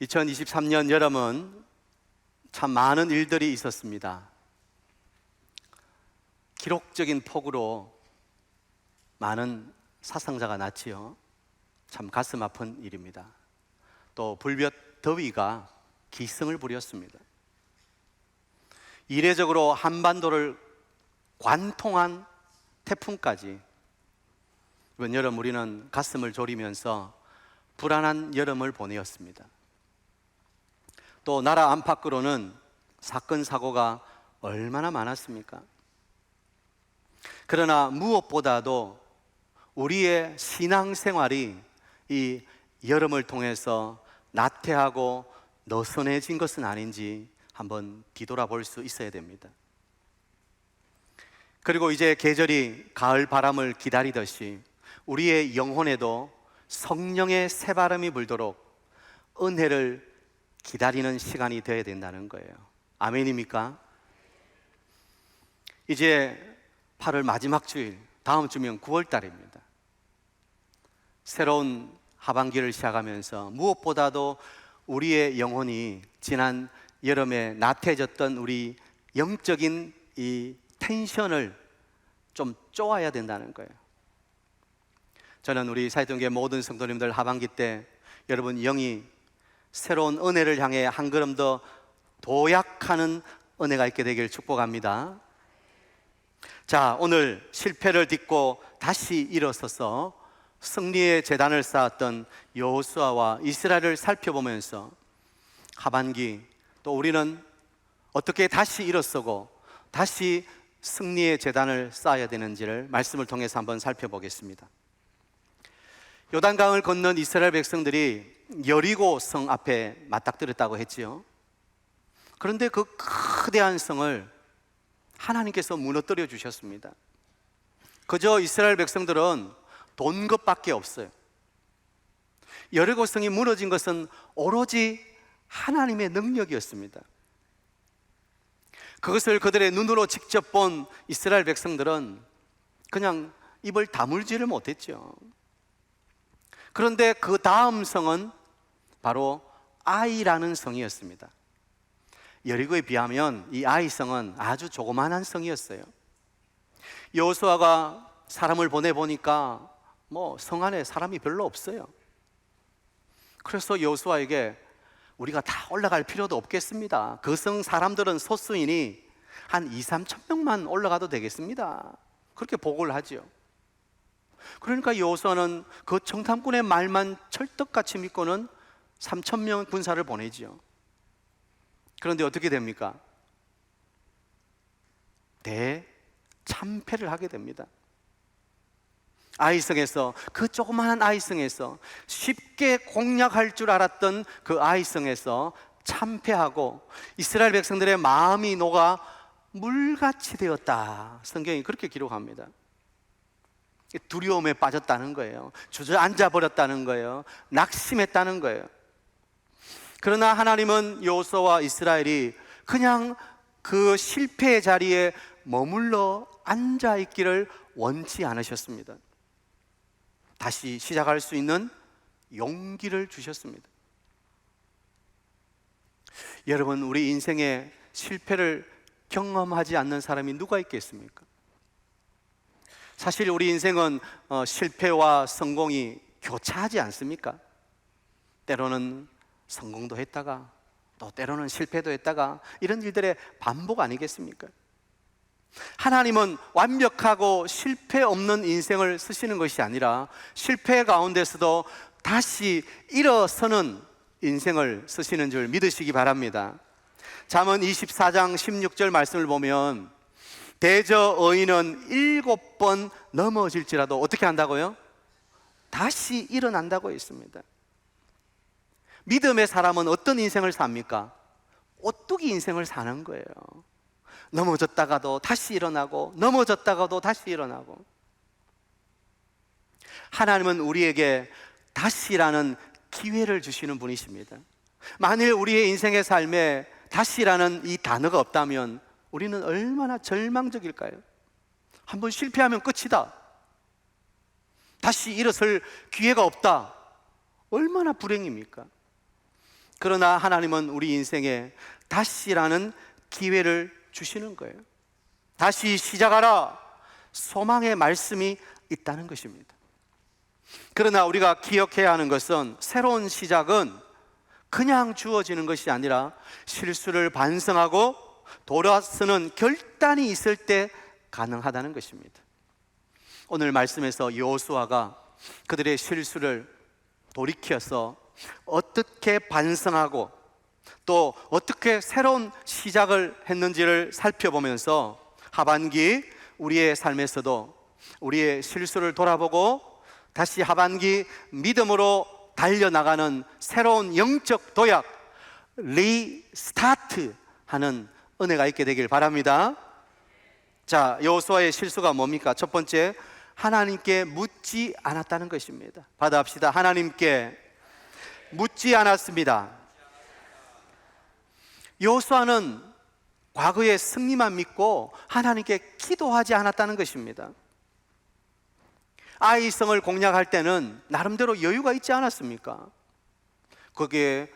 2023년 여름은 참 많은 일들이 있었습니다. 기록적인 폭우로 많은 사상자가 났지요. 참 가슴 아픈 일입니다. 또 불볕 더위가 기승을 부렸습니다. 이례적으로 한반도를 관통한 태풍까지. 이번 여름 우리는 가슴을 졸이면서 불안한 여름을 보내었습니다. 또 나라 안팎으로는 사건 사고가 얼마나 많았습니까? 그러나 무엇보다도 우리의 신앙생활이 이 여름을 통해서 나태하고 느슨해진 것은 아닌지 한번 뒤돌아볼 수 있어야 됩니다. 그리고 이제 계절이 가을 바람을 기다리듯이 우리의 영혼에도 성령의 새바람이 불도록 은혜를 기다리는 시간이 되어야 된다는 거예요. 아멘입니까? 이제 8월 마지막 주일, 다음 주면 9월 달입니다. 새로운 하반기를 시작하면서 무엇보다도 우리의 영혼이 지난 여름에 나태해졌던 우리 영적인 이 텐션을 좀 쪼아야 된다는 거예요. 저는 우리 사이동교회 모든 성도님들 하반기 때 여러분 영이 새로운 은혜를 향해 한 걸음 더 도약하는 은혜가 있게 되길 축복합니다. 자, 오늘 실패를 딛고 다시 일어서서 승리의 제단을 쌓았던 여호수아와 이스라엘을 살펴보면서 하반기 또 우리는 어떻게 다시 일어서고 다시 승리의 제단을 쌓아야 되는지를 말씀을 통해서 한번 살펴보겠습니다. 요단강을 건넌 이스라엘 백성들이 여리고 성 앞에 맞닥뜨렸다고 했지요. 그런데 그 거대한 성을 하나님께서 무너뜨려 주셨습니다. 그저 이스라엘 백성들은 돈 것밖에 없어요. 여리고 성이 무너진 것은 오로지 하나님의 능력이었습니다. 그것을 그들의 눈으로 직접 본 이스라엘 백성들은 그냥 입을 다물지를 못했죠. 그런데 그 다음 성은 바로 아이라는 성이었습니다. 여리고에 비하면 이 아이 성은 아주 조그만한 성이었어요. 여호수아가 사람을 보내보니까 성 안에 사람이 별로 없어요. 그래서 여호수아에게 우리가 다 올라갈 필요도 없겠습니다. 그 성 사람들은 소수이니 한 2-3천 명만 올라가도 되겠습니다. 그렇게 보고를 하지요. 그러니까 여호수아는 그 정탐꾼의 말만 철떡같이 믿고는 3,000명 군사를 보내지요. 그런데 어떻게 됩니까? 대참패를 하게 됩니다. 아이성에서, 그 조그마한 아이성에서 쉽게 공략할 줄 알았던 그 아이성에서 참패하고 이스라엘 백성들의 마음이 녹아 물같이 되었다. 성경이 그렇게 기록합니다. 두려움에 빠졌다는 거예요. 주저앉아 버렸다는 거예요. 낙심했다는 거예요. 그러나 하나님은 여호수아와 이스라엘이 그냥 그 실패의 자리에 머물러 앉아 있기를 원치 않으셨습니다. 다시 시작할 수 있는 용기를 주셨습니다. 여러분, 우리 인생에 실패를 경험하지 않는 사람이 누가 있겠습니까? 사실 우리 인생은 실패와 성공이 교차하지 않습니까? 때로는 성공도 했다가 또 때로는 실패도 했다가 이런 일들의 반복 아니겠습니까? 하나님은 완벽하고 실패 없는 인생을 쓰시는 것이 아니라 실패 가운데서도 다시 일어서는 인생을 쓰시는 줄 믿으시기 바랍니다. 잠언 24장 16절 말씀을 보면 대저 의인은 7번 넘어질지라도 어떻게 한다고요? 다시 일어난다고 했습니다. 믿음의 사람은 어떤 인생을 삽니까? 오뚜기 인생을 사는 거예요. 넘어졌다가도 다시 일어나고 넘어졌다가도 다시 일어나고. 하나님은 우리에게 다시라는 기회를 주시는 분이십니다. 만일 우리의 인생의 삶에 다시라는 이 단어가 없다면 우리는 얼마나 절망적일까요? 한번 실패하면 끝이다, 다시 일어설 기회가 없다, 얼마나 불행입니까? 그러나 하나님은 우리 인생에 다시라는 기회를 주시는 거예요. 다시 시작하라. 소망의 말씀이 있다는 것입니다. 그러나 우리가 기억해야 하는 것은 새로운 시작은 그냥 주어지는 것이 아니라 실수를 반성하고 돌아서는 결단이 있을 때 가능하다는 것입니다. 오늘 말씀에서 여호수아가 그들의 실수를 돌이켜서 어떻게 반성하고 또 어떻게 새로운 시작을 했는지를 살펴보면서 하반기 우리의 삶에서도 우리의 실수를 돌아보고 다시 하반기 믿음으로 달려나가는 새로운 영적 도약, 리스타트 하는 은혜가 있게 되길 바랍니다. 자, 여호수아의 실수가 뭡니까? 첫 번째, 하나님께 묻지 않았다는 것입니다. 받아합시다. 하나님께 묻지 않았습니다. 여호수아는 과거의 승리만 믿고 하나님께 기도하지 않았다는 것입니다. 아이성을 공략할 때는 나름대로 여유가 있지 않았습니까? 거기에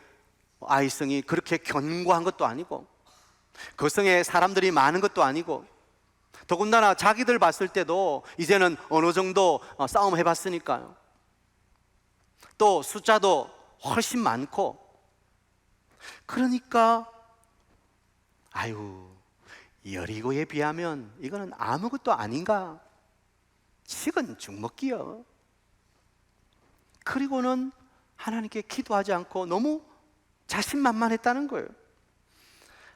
아이성이 그렇게 견고한 것도 아니고 그 성에 사람들이 많은 것도 아니고 더군다나 자기들 봤을 때도 이제는 어느 정도 싸움 해봤으니까요. 또 숫자도 훨씬 많고 그러니까 아유, 여리고에 비하면 이거는 아무것도 아닌가? 식은 죽먹기요. 그리고는 하나님께 기도하지 않고 너무 자신만만했다는 거예요.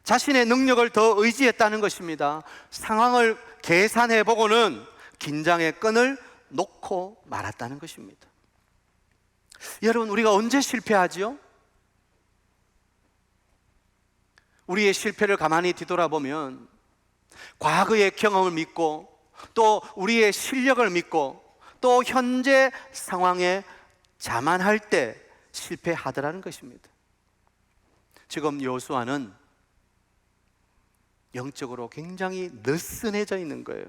자신의 능력을 더 의지했다는 것입니다. 상황을 계산해 보고는 긴장의 끈을 놓고 말았다는 것입니다. 여러분, 우리가 언제 실패하지요? 우리의 실패를 가만히 뒤돌아보면 과거의 경험을 믿고 또 우리의 실력을 믿고 또 현재 상황에 자만할 때 실패하더라는 것입니다. 지금 여호수아는 영적으로 굉장히 느슨해져 있는 거예요.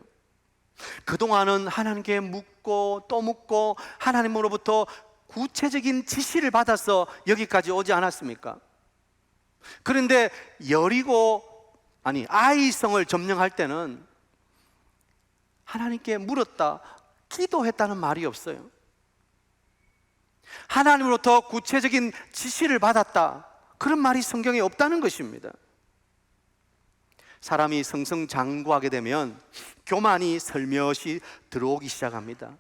그동안은 하나님께 묻고 또 묻고 하나님으로부터 구체적인 지시를 받아서 여기까지 오지 않았습니까? 그런데 아이성을 점령할 때는 하나님께 물었다, 기도했다는 말이 없어요. 하나님으로부터 구체적인 지시를 받았다, 그런 말이 성경에 없다는 것입니다. 사람이 승승장구하게 되면 교만이 슬며시 들어오기 시작합니다.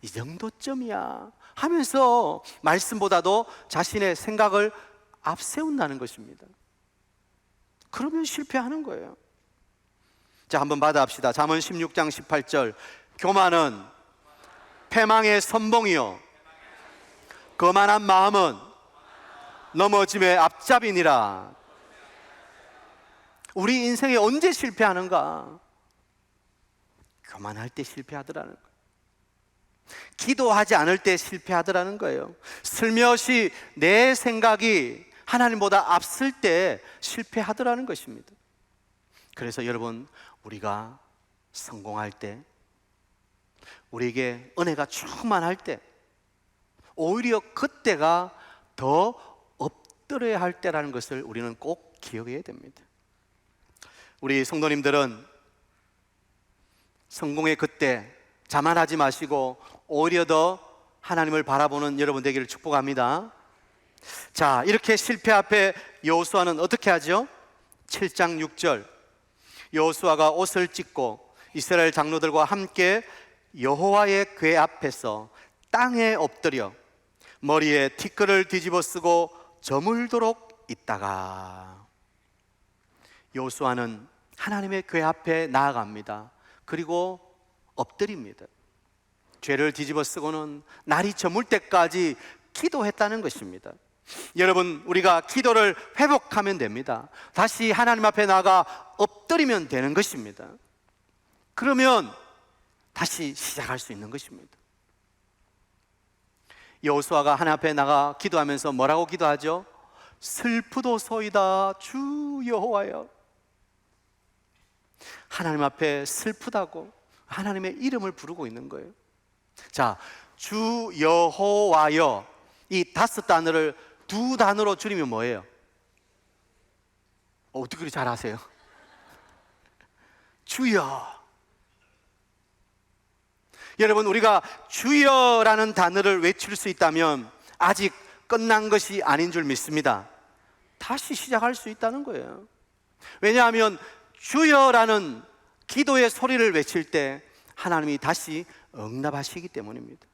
이 정도쯤이야 하면서 말씀보다도 자신의 생각을 앞세운다는 것입니다. 그러면 실패하는 거예요. 자, 한번 받아합시다. 잠언 16장 18절. 교만은 패망의 선봉이요 거만한 마음은 넘어짐의 앞잡이니라. 우리 인생에 언제 실패하는가? 교만할 때 실패하더라는 거예요. 기도하지 않을 때 실패하더라는 거예요. 슬며시 내 생각이 하나님보다 앞설 때 실패하더라는 것입니다. 그래서 여러분, 우리가 성공할 때, 우리에게 은혜가 충만할 때, 오히려 그때가 더 엎드려야 할 때라는 것을 우리는 꼭 기억해야 됩니다. 우리 성도님들은 성공의 그때 자만하지 마시고 오히려 더 하나님을 바라보는 여러분 되기를 축복합니다. 자, 이렇게 실패 앞에 여호수아는 어떻게 하죠? 7장 6절. 여호수아가 옷을 찢고 이스라엘 장로들과 함께 여호와의 궤 앞에서 땅에 엎드려 머리에 티끌을 뒤집어 쓰고 저물도록 있다가, 여호수아는 하나님의 궤 앞에 나아갑니다. 그리고 엎드립니다. 죄를 뒤집어 쓰고는 날이 저물 때까지 기도했다는 것입니다. 여러분, 우리가 기도를 회복하면 됩니다. 다시 하나님 앞에 나가 엎드리면 되는 것입니다. 그러면 다시 시작할 수 있는 것입니다. 여호수아가 하나님 앞에 나가 기도하면서 뭐라고 기도하죠? 슬프도소이다 주 여호와여. 하나님 앞에 슬프다고 하나님의 이름을 부르고 있는 거예요. 자, 주 여호와여, 이 5 단어를 두 단어로 줄이면 뭐예요? 어떻게 그렇게 잘 아세요? 주여. 여러분, 우리가 주여라는 단어를 외칠 수 있다면 아직 끝난 것이 아닌 줄 믿습니다. 다시 시작할 수 있다는 거예요. 왜냐하면 주여라는 기도의 소리를 외칠 때 하나님이 다시 응답하시기 때문입니다.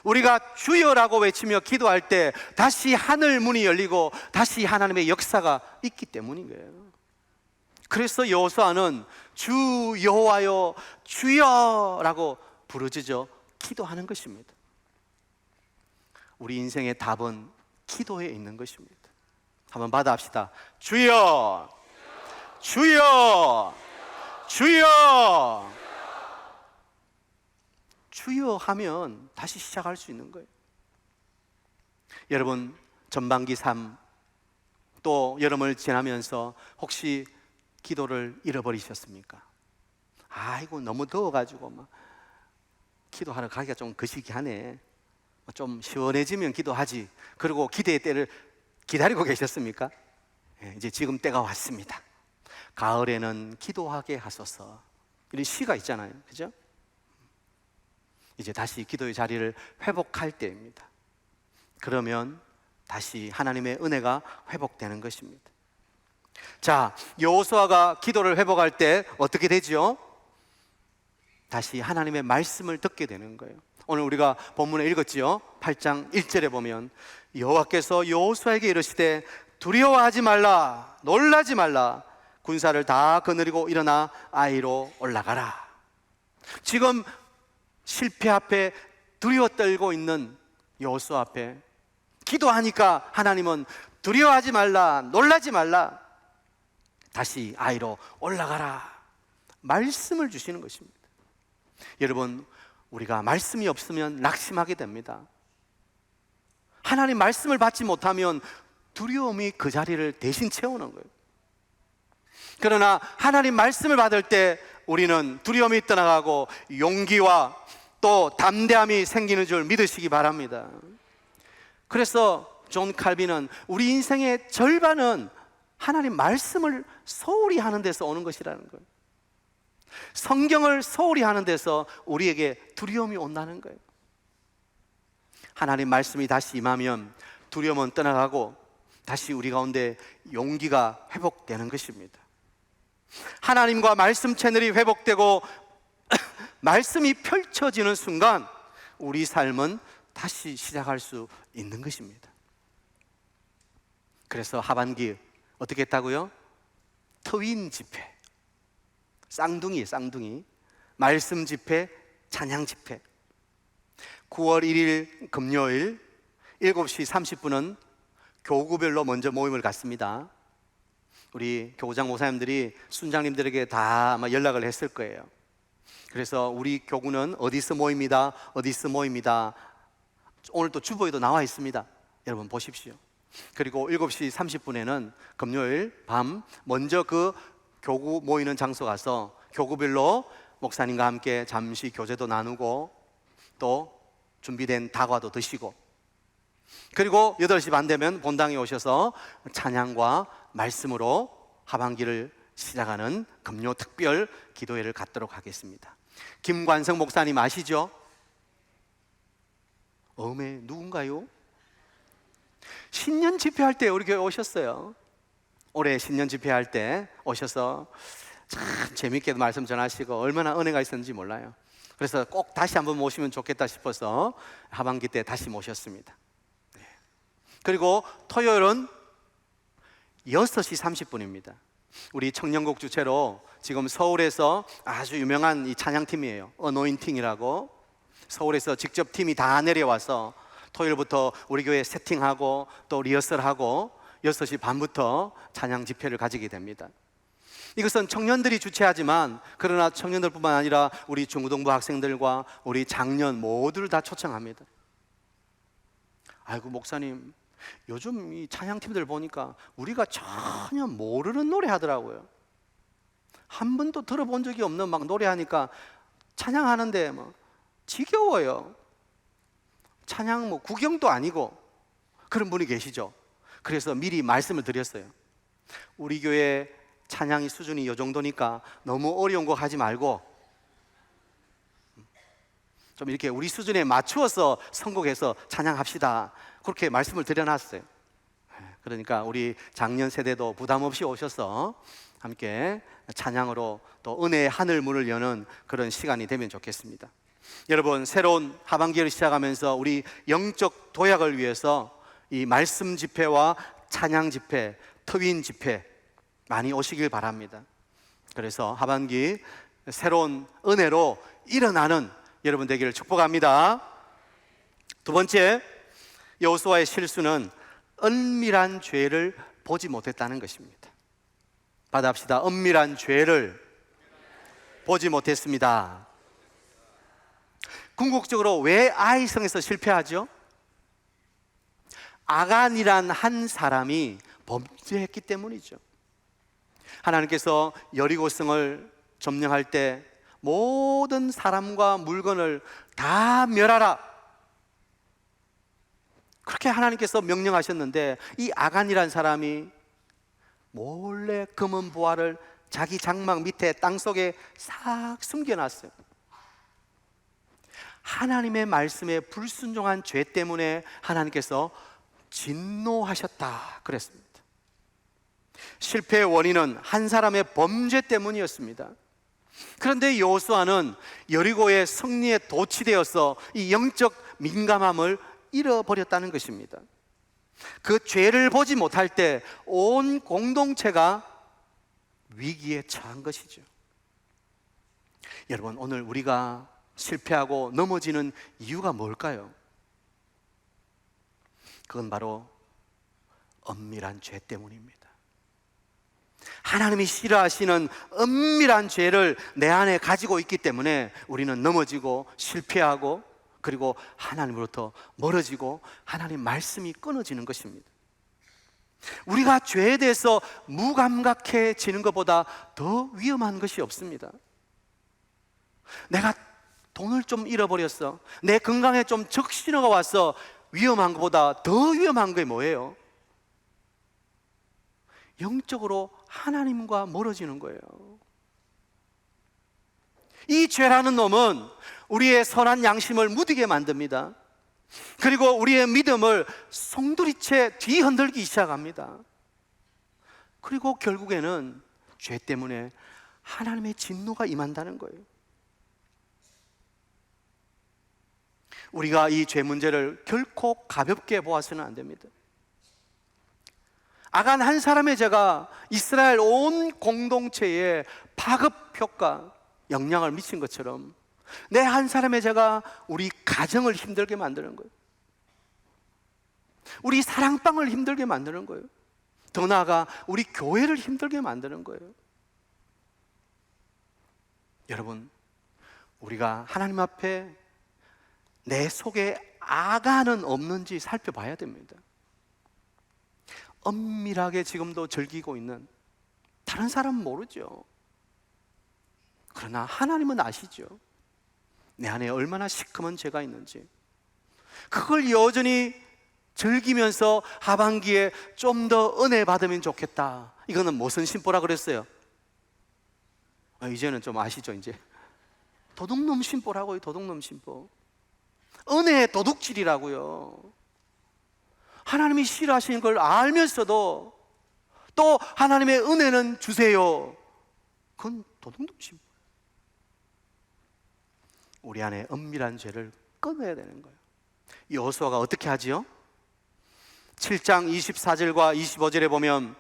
우리가 주여라고 외치며 기도할 때 다시 하늘 문이 열리고 다시 하나님의 역사가 있기 때문인 거예요. 그래서 여호수아는 주 여호와여 주여라고 부르짖어 기도하는 것입니다. 우리 인생의 답은 기도에 있는 것입니다. 한번 받아합시다. 주여, 주여, 주여. 주여 하면 다시 시작할 수 있는 거예요. 여러분, 전반기 3, 또 여름을 지나면서 혹시 기도를 잃어버리셨습니까? 아이고, 너무 더워가지고 막 기도하러 가기가 좀 거시기하네, 좀 시원해지면 기도하지, 그리고 기대의 때를 기다리고 계셨습니까? 이제 지금 때가 왔습니다. 가을에는 기도하게 하소서, 이런 시가 있잖아요, 그죠? 이제 다시 기도의 자리를 회복할 때입니다. 그러면 다시 하나님의 은혜가 회복되는 것입니다. 자, 여호수아가 기도를 회복할 때 어떻게 되죠? 다시 하나님의 말씀을 듣게 되는 거예요. 오늘 우리가 본문에 읽었지요. 8장 1절에 보면 여호와께서 여호수아에게 이르시되 두려워하지 말라, 놀라지 말라, 군사를 다 거느리고 일어나 아이로 올라가라. 지금 실패 앞에 두려워 떨고 있는 여호수아 앞에 기도하니까 하나님은 두려워하지 말라, 놀라지 말라, 다시 아이로 올라가라, 말씀을 주시는 것입니다. 여러분, 우리가 말씀이 없으면 낙심하게 됩니다. 하나님 말씀을 받지 못하면 두려움이 그 자리를 대신 채우는 거예요. 그러나 하나님 말씀을 받을 때 우리는 두려움이 떠나가고 용기와 또 담대함이 생기는 줄 믿으시기 바랍니다. 그래서 존 칼빈은 우리 인생의 절반은 하나님 말씀을 소홀히 하는 데서 오는 것이라는 거예요. 성경을 소홀히 하는 데서 우리에게 두려움이 온다는 거예요. 하나님 말씀이 다시 임하면 두려움은 떠나가고 다시 우리 가운데 용기가 회복되는 것입니다. 하나님과 말씀 채널이 회복되고 말씀이 펼쳐지는 순간 우리 삶은 다시 시작할 수 있는 것입니다. 그래서 하반기 어떻게 했다고요? 트윈 집회, 쌍둥이에요, 쌍둥이. 말씀 집회, 찬양 집회. 9월 1일 금요일 7시 30분은 교구별로 먼저 모임을 갖습니다. 우리 교구장 목사님들이 순장님들에게 다 아마 연락을 했을 거예요. 그래서 우리 교구는 어디서 모입니다, 어디서 모입니다. 오늘 또 주보에도 나와 있습니다. 여러분 보십시오. 그리고 7시 30분에는 금요일 밤 먼저 그 교구 모이는 장소 가서 교구별로 목사님과 함께 잠시 교제도 나누고 또 준비된 다과도 드시고, 그리고 8시 반 되면 본당에 오셔서 찬양과 말씀으로 하반기를 시작하는 금요 특별 기도회를 갖도록 하겠습니다. 김관성 목사님 아시죠? 누군가요? 신년 집회할 때 우리 교회 오셨어요. 올해 신년 집회할 때 오셔서 참 재밌게 말씀 전하시고 얼마나 은혜가 있었는지 몰라요. 그래서 꼭 다시 한번 모시면 좋겠다 싶어서 하반기 때 다시 모셨습니다. 그리고 토요일은 6시 30분입니다. 우리 청년국 주최로 지금 서울에서 아주 유명한 이 찬양팀이에요. 어노인팅이라고. 서울에서 직접 팀이 다 내려와서 토요일부터 우리 교회 세팅하고 또 리허설하고 6시 반부터 찬양 집회를 가지게 됩니다. 이것은 청년들이 주최하지만 그러나 청년들뿐만 아니라 우리 중고등부 학생들과 우리 장년 모두를 다 초청합니다. 아이고 목사님, 요즘 이 찬양팀들 보니까 우리가 전혀 모르는 노래 하더라고요. 한 번도 들어본 적이 없는 막 노래하니까 찬양하는데 뭐 지겨워요. 찬양 뭐 구경도 아니고. 그런 분이 계시죠. 그래서 미리 말씀을 드렸어요. 우리 교회 찬양이 수준이 이 정도니까 너무 어려운 거 하지 말고 좀 이렇게 우리 수준에 맞추어서 선곡해서 찬양합시다. 그렇게 말씀을 드려놨어요. 그러니까 우리 작년 세대도 부담 없이 오셔서 함께 찬양으로 또 은혜의 하늘 문을 여는 그런 시간이 되면 좋겠습니다. 여러분, 새로운 하반기를 시작하면서 우리 영적 도약을 위해서 이 말씀 집회와 찬양 집회, 터윈 집회 많이 오시길 바랍니다. 그래서 하반기 새로운 은혜로 일어나는 여러분 되기를 축복합니다. 두 번째, 여호수아의 실수는 은밀한 죄를 보지 못했다는 것입니다. 받아합시다. 은밀한 죄를 보지 못했습니다. 궁극적으로 왜 아이성에서 실패하죠? 아간이란 한 사람이 범죄했기 때문이죠. 하나님께서 여리고성을 점령할 때 모든 사람과 물건을 다 멸하라, 그렇게 하나님께서 명령하셨는데 이 아간이란 사람이 몰래 검은 보화를 자기 장막 밑에 땅속에 싹 숨겨놨어요. 하나님의 말씀에 불순종한 죄 때문에 하나님께서 진노하셨다 그랬습니다. 실패의 원인은 한 사람의 범죄 때문이었습니다. 그런데 여호수아는 여리고의 승리에 도취되어서 이 영적 민감함을 잃어버렸다는 것입니다. 그 죄를 보지 못할 때 온 공동체가 위기에 처한 것이죠. 여러분, 오늘 우리가 실패하고 넘어지는 이유가 뭘까요? 그건 바로 은밀한 죄 때문입니다. 하나님이 싫어하시는 은밀한 죄를 내 안에 가지고 있기 때문에 우리는 넘어지고 실패하고 그리고 하나님으로부터 멀어지고 하나님 말씀이 끊어지는 것입니다. 우리가 죄에 대해서 무감각해지는 것보다 더 위험한 것이 없습니다. 내가 돈을 좀 잃어버렸어, 내 건강에 좀 적신호가 왔어, 위험한 것보다 더 위험한 게 뭐예요? 영적으로 하나님과 멀어지는 거예요. 이 죄라는 놈은 우리의 선한 양심을 무디게 만듭니다. 그리고 우리의 믿음을 송두리째 뒤흔들기 시작합니다. 그리고 결국에는 죄 때문에 하나님의 진노가 임한다는 거예요. 우리가 이 죄 문제를 결코 가볍게 보아서는 안 됩니다. 아간 한 사람의 죄가 이스라엘 온 공동체에 파급 효과, 영향을 미친 것처럼 내 한 사람의 죄가 우리 가정을 힘들게 만드는 거예요. 우리 사랑방을 힘들게 만드는 거예요. 더 나아가 우리 교회를 힘들게 만드는 거예요. 여러분, 우리가 하나님 앞에 내 속에 아간은 없는지 살펴봐야 됩니다. 은밀하게 지금도 즐기고 있는 다른 사람은 모르죠. 그러나 하나님은 아시죠. 내 안에 얼마나 시커먼 죄가 있는지. 그걸 여전히 즐기면서 하반기에 좀 더 은혜 받으면 좋겠다. 이거는 무슨 심보라 그랬어요? 이제는 좀 아시죠? 이제 도둑놈 심보라고요. 도둑놈 심보. 은혜의 도둑질이라고요. 하나님이 싫어하시는 걸 알면서도 또 하나님의 은혜는 주세요. 그건 도둑놈 심보. 우리 안에 은밀한 죄를 끊어야 되는 거예요. 여호수아가 어떻게 하지요? 7장 24절과 25절에 보면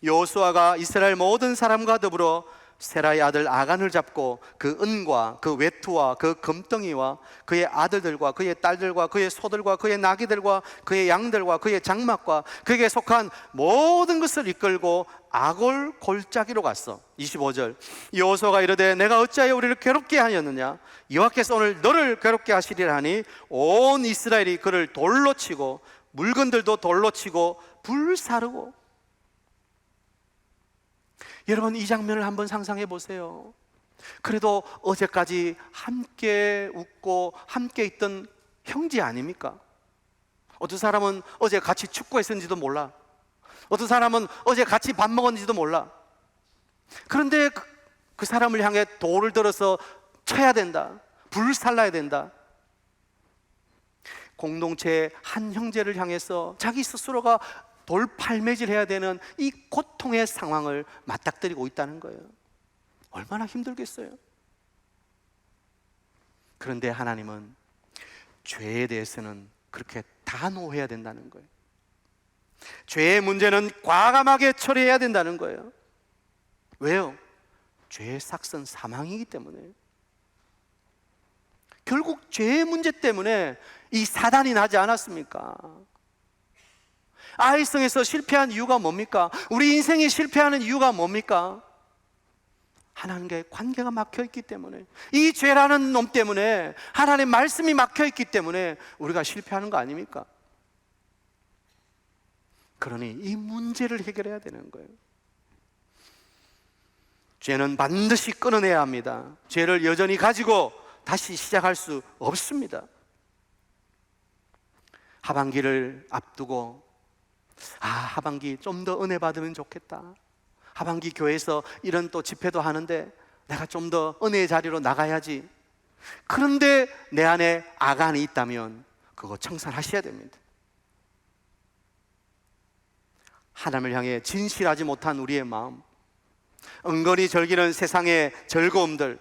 여호수아가 이스라엘 모든 사람과 더불어 세라의 아들 아간을 잡고 그 은과 그 외투와 그 금덩이와 그의 아들들과 그의 딸들과 그의 소들과 그의 나귀들과 그의 양들과 그의 장막과 그에게 속한 모든 것을 이끌고 아골 골짜기로 갔어. 25절, 여호수아가 이르되 내가 어찌하여 우리를 괴롭게 하였느냐? 여호와께서 오늘 너를 괴롭게 하시리라 하니 온 이스라엘이 그를 돌로 치고 물건들도 돌로 치고 불사르고. 여러분, 이 장면을 한번 상상해 보세요. 그래도 어제까지 함께 웃고 함께 있던 형제 아닙니까? 어떤 사람은 어제 같이 축구했었는지도 몰라. 어떤 사람은 어제 같이 밥 먹었는지도 몰라. 그런데 그 사람을 향해 돌을 들어서 쳐야 된다, 불살라야 된다. 공동체의 한 형제를 향해서 자기 스스로가 돌팔매질해야 되는 이 고통의 상황을 맞닥뜨리고 있다는 거예요. 얼마나 힘들겠어요. 그런데 하나님은 죄에 대해서는 그렇게 단호해야 된다는 거예요. 죄의 문제는 과감하게 처리해야 된다는 거예요. 왜요? 죄의 삭은 사망이기 때문에. 결국 죄의 문제 때문에 이 사단이 나지 않았습니까? 아이성에서 실패한 이유가 뭡니까? 우리 인생이 실패하는 이유가 뭡니까? 하나님과의 관계가 막혀있기 때문에, 이 죄라는 놈 때문에, 하나님의 말씀이 막혀있기 때문에 우리가 실패하는 거 아닙니까? 그러니 이 문제를 해결해야 되는 거예요. 죄는 반드시 끊어내야 합니다. 죄를 여전히 가지고 다시 시작할 수 없습니다. 하반기를 앞두고 하반기 좀 더 은혜 받으면 좋겠다. 하반기 교회에서 이런 또 집회도 하는데 내가 좀 더 은혜의 자리로 나가야지. 그런데 내 안에 아간이 있다면 그거 청산하셔야 됩니다. 하나님을 향해 진실하지 못한 우리의 마음, 은근히 즐기는 세상의 즐거움들,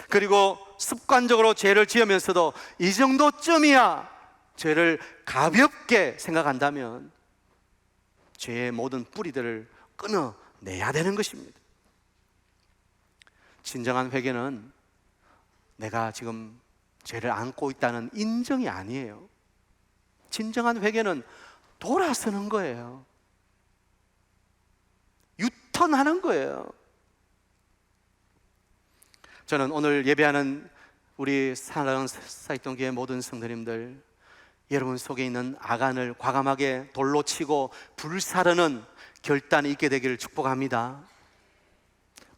그리고 습관적으로 죄를 지으면서도 이 정도쯤이야 죄를 가볍게 생각한다면 죄의 모든 뿌리들을 끊어내야 되는 것입니다. 진정한 회개는 내가 지금 죄를 안고 있다는 인정이 아니에요. 진정한 회개는 돌아서는 거예요. 유턴하는 거예요. 저는 오늘 예배하는 우리 사랑하는 사익동교회 모든 성도님들, 여러분 속에 있는 아간을 과감하게 돌로 치고 불사르는 결단이 있게 되기를 축복합니다.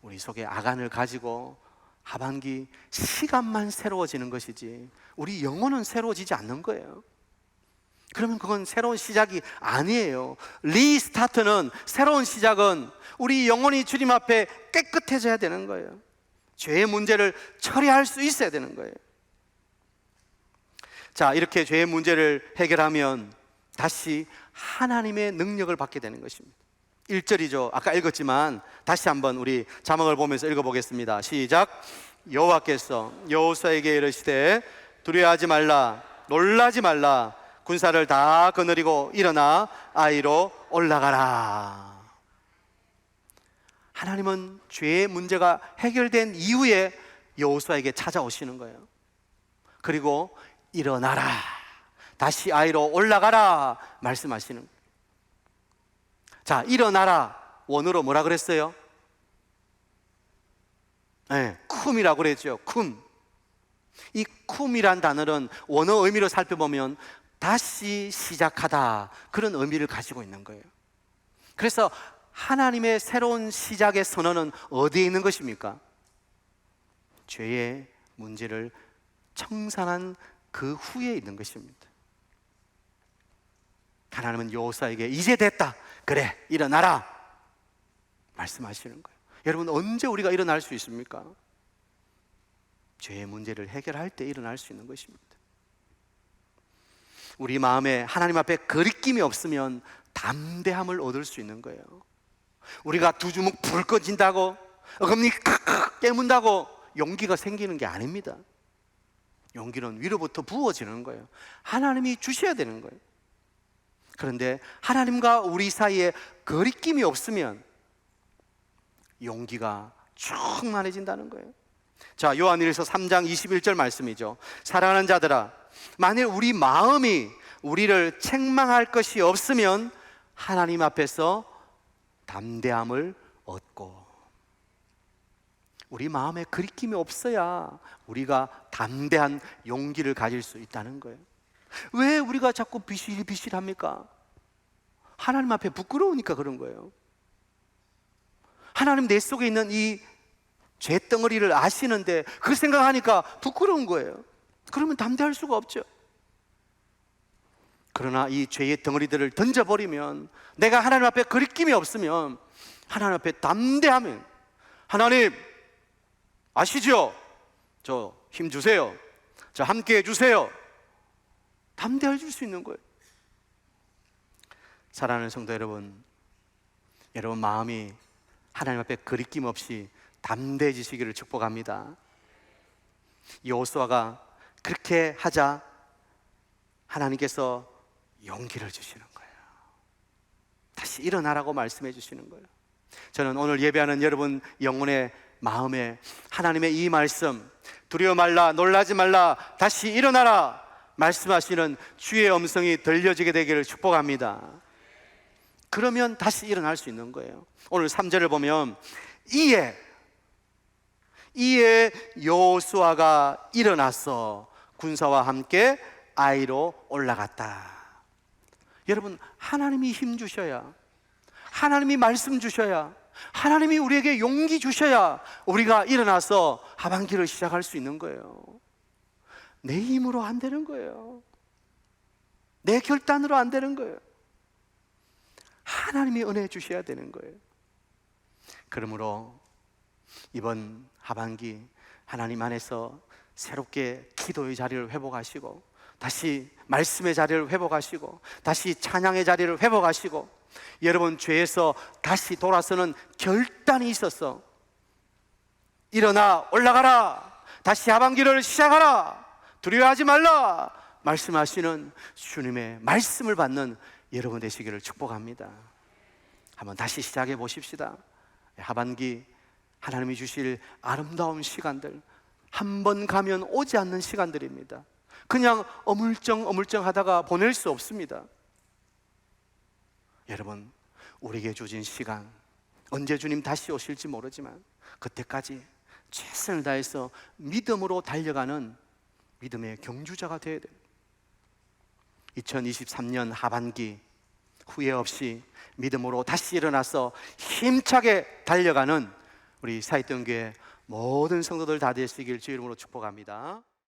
우리 속에 아간을 가지고 하반기 시간만 새로워지는 것이지 우리 영혼은 새로워지지 않는 거예요. 그러면 그건 새로운 시작이 아니에요. 리스타트는, 새로운 시작은 우리 영혼이 주님 앞에 깨끗해져야 되는 거예요. 죄의 문제를 처리할 수 있어야 되는 거예요. 자, 이렇게 죄의 문제를 해결하면 다시 하나님의 능력을 받게 되는 것입니다. 1절이죠. 아까 읽었지만 다시 한번 우리 자막을 보면서 읽어보겠습니다. 시작. 여호와께서 여호수아에게 이르시되 두려워하지 말라, 놀라지 말라, 군사를 다 거느리고 일어나 아이로 올라가라. 하나님은 죄의 문제가 해결된 이후에 여호수아에게 찾아오시는 거예요. 그리고 일어나라, 다시 아이로 올라가라 말씀하시는 거예요. 자, 일어나라 원어로 뭐라 그랬어요? 네, 쿰이라고 그랬죠. 쿰. 이 쿰이란 단어는 원어 의미로 살펴보면 다시 시작하다, 그런 의미를 가지고 있는 거예요. 그래서 하나님의 새로운 시작의 선언은 어디에 있는 것입니까? 죄의 문제를 청산한 그 후에 있는 것입니다. 하나님은 여호수아에게 이제 됐다, 그래 일어나라 말씀하시는 거예요. 여러분, 언제 우리가 일어날 수 있습니까? 죄의 문제를 해결할 때 일어날 수 있는 것입니다. 우리 마음에 하나님 앞에 거리낌이 없으면 담대함을 얻을 수 있는 거예요. 우리가 두 주먹 불 꺼진다고, 어금니 칵칵 깨문다고 용기가 생기는 게 아닙니다. 용기는 위로부터 부어지는 거예요. 하나님이 주셔야 되는 거예요. 그런데 하나님과 우리 사이에 거리낌이 없으면 용기가 충만해진다는 거예요. 자, 요한일서 3장 21절 말씀이죠. 사랑하는 자들아, 만일 우리 마음이 우리를 책망할 것이 없으면 하나님 앞에서 담대함을 얻고, 우리 마음에 거리낌이 없어야 우리가 담대한 용기를 가질 수 있다는 거예요. 왜 우리가 자꾸 비실비실합니까? 하나님 앞에 부끄러우니까 그런 거예요. 하나님 내 속에 있는 이 죄덩어리를 아시는데 그 생각하니까 부끄러운 거예요. 그러면 담대할 수가 없죠. 그러나 이 죄의 덩어리들을 던져버리면, 내가 하나님 앞에 거리낌이 없으면, 하나님 앞에 담대하면, 하나님 아시죠? 저 힘 주세요. 저 함께 해주세요. 담대해 줄 수 있는 거예요. 사랑하는 성도 여러분, 여러분 마음이 하나님 앞에 거리낌 없이 담대해지시기를 축복합니다. 여호수아가 그렇게 하자 하나님께서 용기를 주시는 거예요. 다시 일어나라고 말씀해 주시는 거예요. 저는 오늘 예배하는 여러분 영혼의 마음에 하나님의 이 말씀, 두려워 말라, 놀라지 말라, 다시 일어나라 말씀하시는 주의 음성이 들려지게 되기를 축복합니다. 그러면 다시 일어날 수 있는 거예요. 오늘 3절을 보면 이에 여호수아가 일어나서 군사와 함께 아이로 올라갔다. 여러분, 하나님이 힘 주셔야, 하나님이 말씀 주셔야, 하나님이 우리에게 용기 주셔야 우리가 일어나서 하반기를 시작할 수 있는 거예요. 내 힘으로 안 되는 거예요. 내 결단으로 안 되는 거예요. 하나님이 은혜 주셔야 되는 거예요. 그러므로 이번 하반기 하나님 안에서 새롭게 기도의 자리를 회복하시고, 다시 말씀의 자리를 회복하시고, 다시 찬양의 자리를 회복하시고, 여러분 죄에서 다시 돌아서는 결단이 있어서 일어나 올라가라, 다시 하반기를 시작하라, 두려워하지 말라 말씀하시는 주님의 말씀을 받는 여러분 되시기를 축복합니다. 한번 다시 시작해 보십시다. 하반기 하나님이 주실 아름다운 시간들, 한 번 가면 오지 않는 시간들입니다. 그냥 어물쩡 하다가 보낼 수 없습니다. 여러분, 우리에게 주어진 시간, 언제 주님 다시 오실지 모르지만 그때까지 최선을 다해서 믿음으로 달려가는 믿음의 경주자가 되어야 돼요. 2023년 하반기 후회 없이 믿음으로 다시 일어나서 힘차게 달려가는 우리 사이동교회 모든 성도들 다 되시길 주의 이름으로 축복합니다.